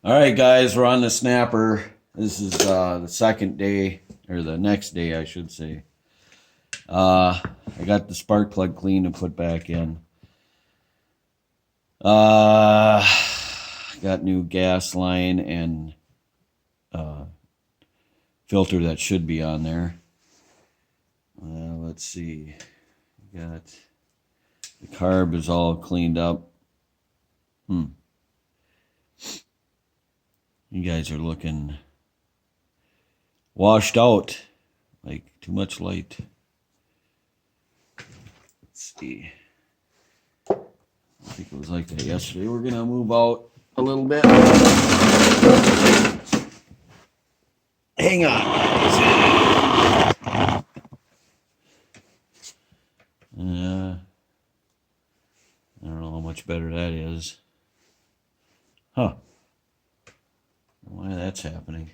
All right, guys, we're on the snapper. This is the second day, or the next day, I should say. I got the spark plug clean and put back in. Got new gas line and filter that should be on there. Let's see. Got the carb is all cleaned up. You guys are looking washed out, like too much light. Let's see. I think it was like that yesterday. We're gonna move out a little bit. Hang on. I don't know how much better that is. Huh. Why that's happening.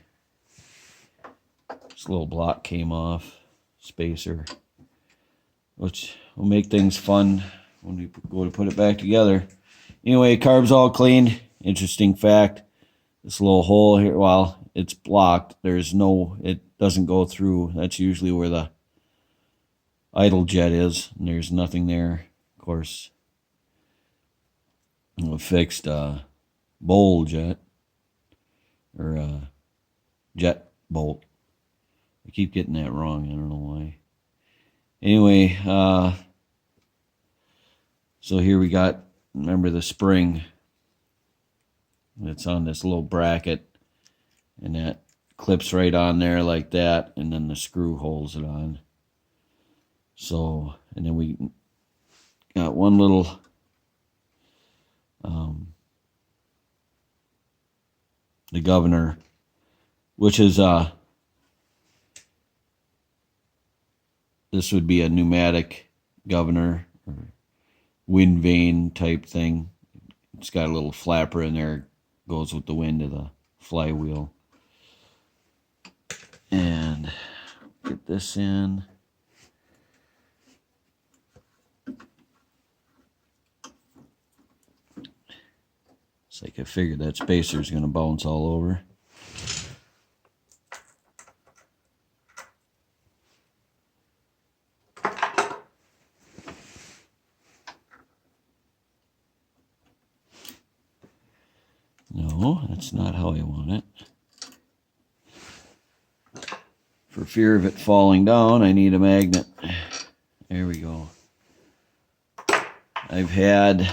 This little block came off. Spacer. Which will make things fun when we go to put it back together. Anyway, carb's all clean. Interesting fact. This little hole here, well, it's blocked. It doesn't go through. That's usually where the idle jet is. And there's nothing there. Of course, a fixed bowl jet. Or jet bolt. I keep getting that wrong. I don't know why. Anyway, so here we got, remember the spring that's on this little bracket, and that clips right on there like that, and then the screw holds it on. So, and then we got one little the governor, which is this would be a pneumatic governor or wind vane type thing. It's got a little flapper in there, goes with the wind of the flywheel. And get this in. It's like I figured that spacer's going to bounce all over. No, that's not how I want it. For fear of it falling down, I need a magnet. There we go. I've had,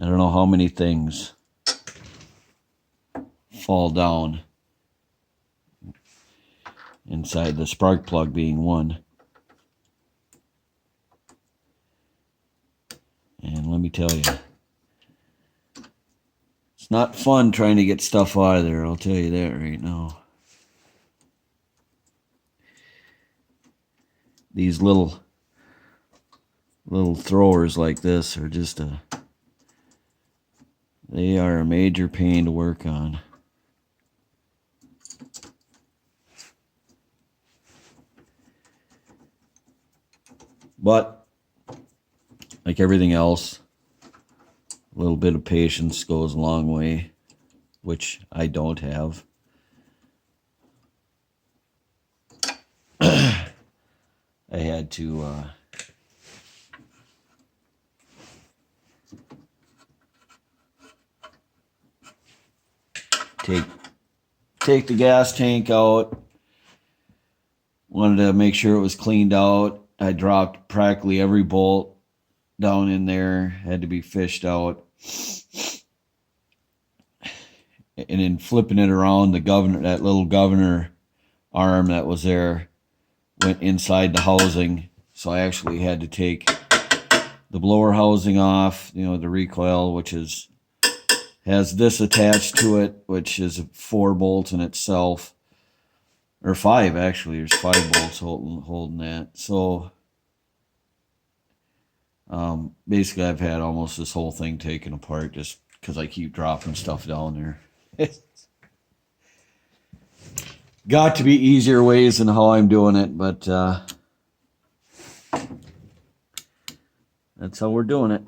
I don't know how many things fall down, inside the spark plug being one. And let me tell you, it's not fun trying to get stuff out of there, I'll tell you that right now. These little throwers like this are just they are a major pain to work on. But like everything else, a little bit of patience goes a long way, which I don't have. I had to take the gas tank out. Wanted to make sure it was cleaned out. I dropped practically every bolt down in there. Had to be fished out. And then flipping it around, that little governor arm that was there went inside the housing. So I actually had to take the blower housing off, the recoil, which has this attached to it, which is 4 bolts in itself. Or 5, actually. There's 5 bolts holding that. So basically I've had almost this whole thing taken apart just because I keep dropping stuff down there. Got to be easier ways than how I'm doing it, but that's how we're doing it.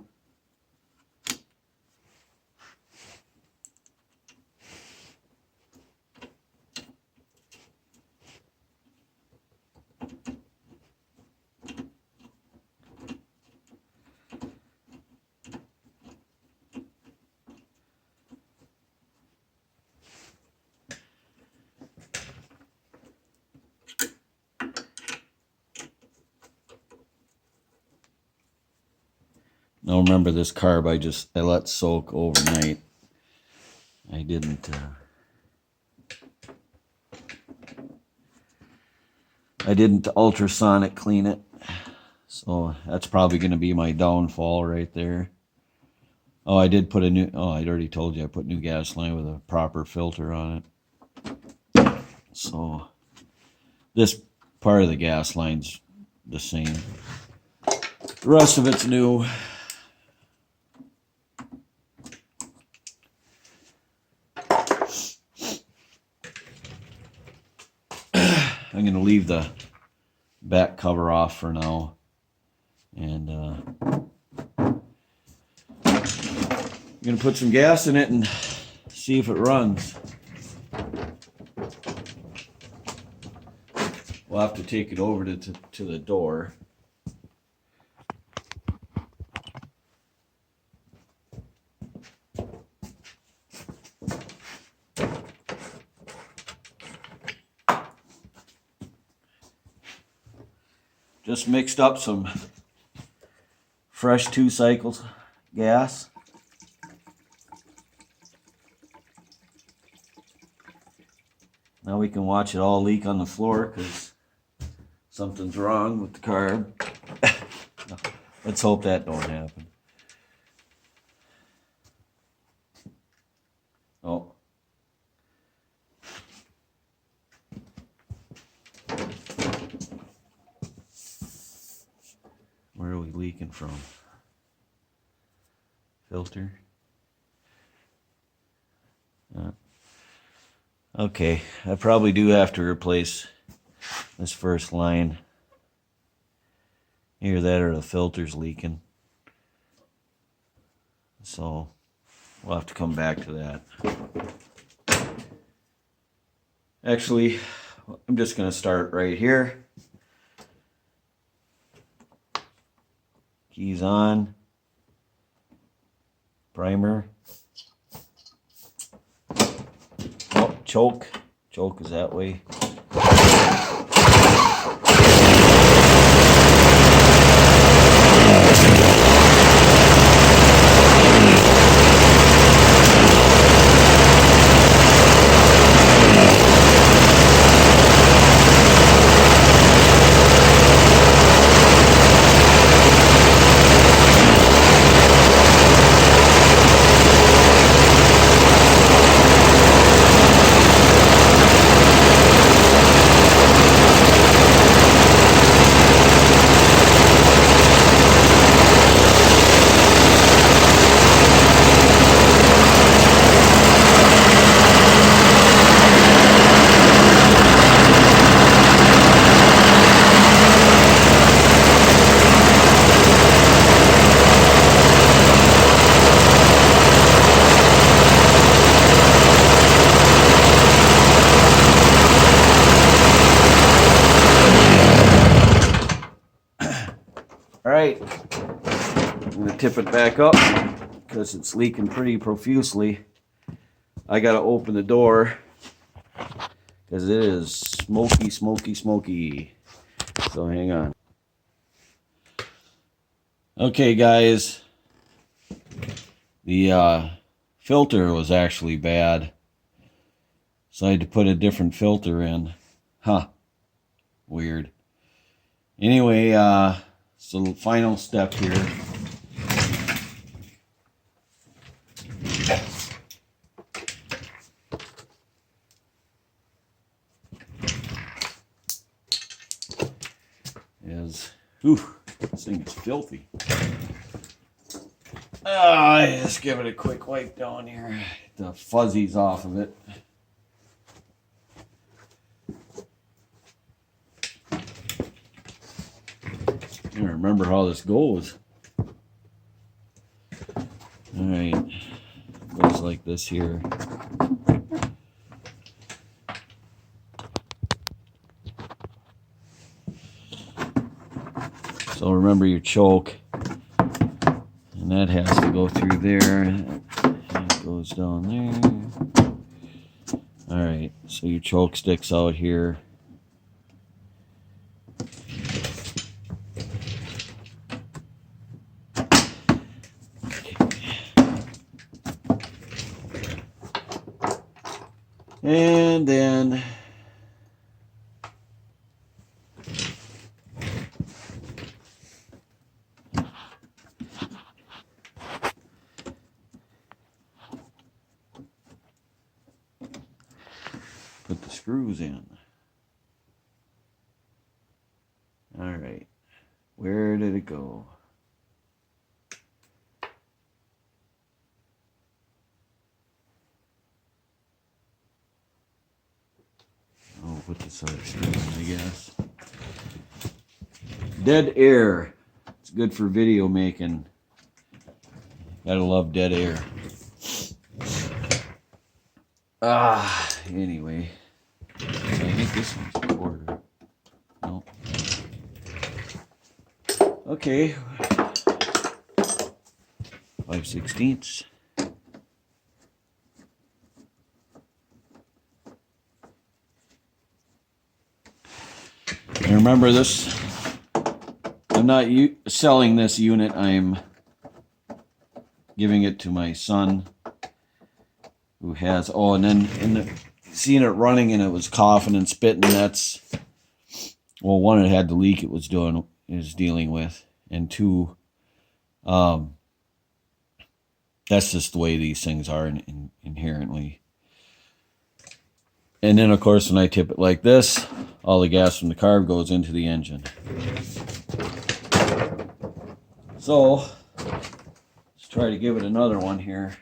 Now remember, this carb I let soak overnight. I didn't ultrasonic clean it. So that's probably going to be my downfall right there. Oh, I did put I'd already told you I put new gas line with a proper filter on it. So this part of the gas line's the same. The rest of it's new. I'm going to leave the back cover off for now. And I'm going to put some gas in it and see if it runs. We'll have to take it over to the door. Just mixed up some fresh 2 cycles gas. Now we can watch it all leak on the floor because something's wrong with the carb. Let's hope that don't happen. Oh. Where are we leaking from? Filter. Okay, I probably do have to replace this first line. Either that or the filter's leaking. So we'll have to come back to that. Actually, I'm just going to start right here. Keys on. Primer. Oh, choke. Choke is that way. Alright, I'm going to tip it back up because it's leaking pretty profusely. I got to open the door because it is smoky, smoky, smoky. So hang on. Okay guys, the filter was actually bad. So I had to put a different filter in. Huh, weird. Anyway, so the final step here is, this thing is filthy. Just give it a quick wipe down here. Get the fuzzies off of it. I don't remember how this goes. Alright, goes like this here. So remember your choke, and that has to go through there, and it goes down there. Alright, so your choke sticks out here. And then put the screws in. All right, where did it go? Oh, put this other screw in, I guess. Dead air. It's good for video making. Gotta love dead air. Anyway. I think this one's a quarter. No. Okay. 5/16. And remember this, I'm not selling this unit, I'm giving it to my son who has, oh, and then seeing it running and it was coughing and spitting, that's, well, one, it had the leak it was dealing with, and two, that's just the way these things are inherently. And then, of course, when I tip it like this, all the gas from the carb goes into the engine. So, let's try to give it another one here.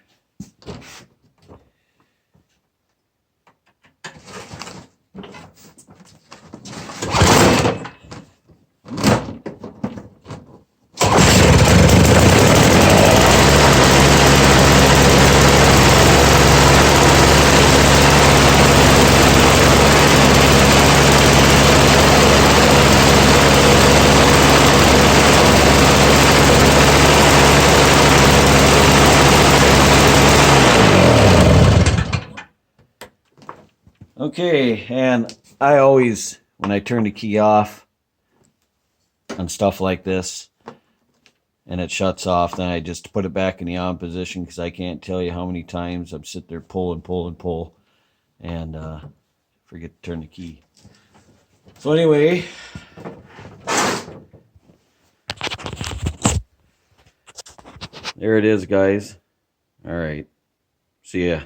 Okay, and I always, when I turn the key off on stuff like this, and it shuts off, then I just put it back in the on position, because I can't tell you how many times I'm sitting there pull, and forget to turn the key. So anyway, there it is, guys. All right, see ya.